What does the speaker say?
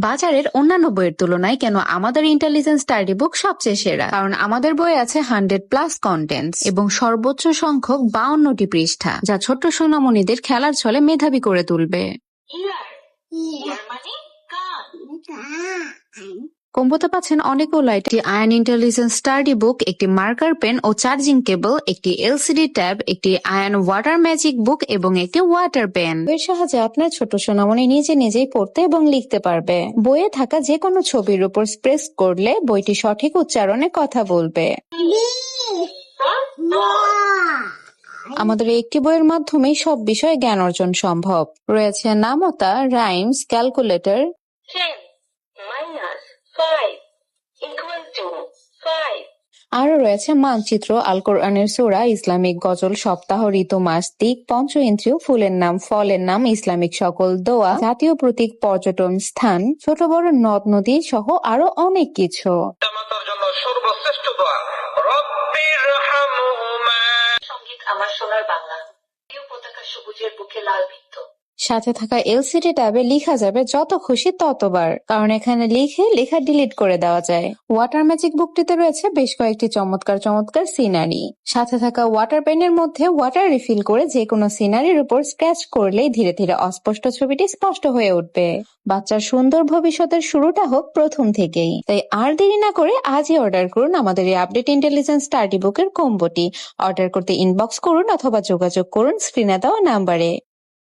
বাজারের অন্যান্য বইয়ের তুলনায় কেন আমাদের ইন্টেলিজেন্স স্টাডি বুক সবচেয়ে সেরা? কারণ আমাদের বই আছে 100+ কন্টেন্টস এবং সর্বোচ্চ সংখ্যক 52টি পৃষ্ঠা, যা ছোট্ট সোনামণিদের খেলার ছলে মেধাবী করে তুলবে। ইয়ার মানে কান। কম্বোতে পাচ্ছেন অনেকগুলো একটি আয়ন ইন্টেলিজেন্স স্টাডি বুক, একটি মার্কার পেন ও চার্জিং কেবল, একটি এলসিডি ট্যাব, একটি আয়ন ওয়াটার ম্যাজিক বুক এবং একটি ওয়াটার পেন। এর সাহায্যে আপনার ছোট সোনামণি নিজে নিজেই পড়তে এবং লিখতে পারবে। বইয়ে থাকা যে কোনো ছবির উপর প্রেস করলে বইটি সঠিক উচ্চারণে কথা বলবে। আমাদের একটি বইয়ের মাধ্যমেই সব বিষয়ে জ্ঞান অর্জন সম্ভব। রয়েছে নামতা, rhymes, calculator, 10 minus 5 equal to 5. আরো রয়েছে মানচিত্র, আল কোরআনের সূরা, ইসলামিক গজল, সপ্তাহ, ঋতু, মাস, দিক, পঞ্চ ইন্দ্রিয়, ফুলের নাম, ফলের নাম, ইসলামিক সকল দোয়া, জাতীয় প্রতীক, পর্যটন স্থান, ছোট বড় নদ নদী সহ আরো অনেক কিছু। পিতামাতার জন্য সর্বশ্রেষ্ঠ দোয়া রব্বির হামহুমা। সঙ্গীত আমার সোনার বাংলা। প্রিয় পতাকা সবুজের বুকে লাল বৃত্ত। সাথে থাকা এলসিডি ট্যাবে লেখা যাবে যত খুশি ততবার, কারণ এখানে লিখে লেখা ডিলিট করে দেওয়া যায়। ওয়াটার ম্যাজিক বুকটিতে রয়েছে বেশ কয়েকটি চমৎকার চমৎকার সিনারি। সাথে থাকা ওয়াটার পেনের মধ্যে ওয়াটার রিফিল করে যে কোনো সিনারির উপর স্ক্র্যাচ করলেই ধীরে ধীরে অস্পষ্ট ছবিটি স্পষ্ট হয়ে উঠবে। বাচ্চার সুন্দর ভবিষ্যতের শুরুটা হোক প্রথম থেকেই। তাই আর দেরি না করে আজই অর্ডার করুন আমাদের এই আপডেট ইন্টেলিজেন্স স্টাডি বুকের কম্বোটি। অর্ডার করতে ইনবক্স করুন অথবা যোগাযোগ করুন স্ক্রিনে দেওয়া নাম্বারে।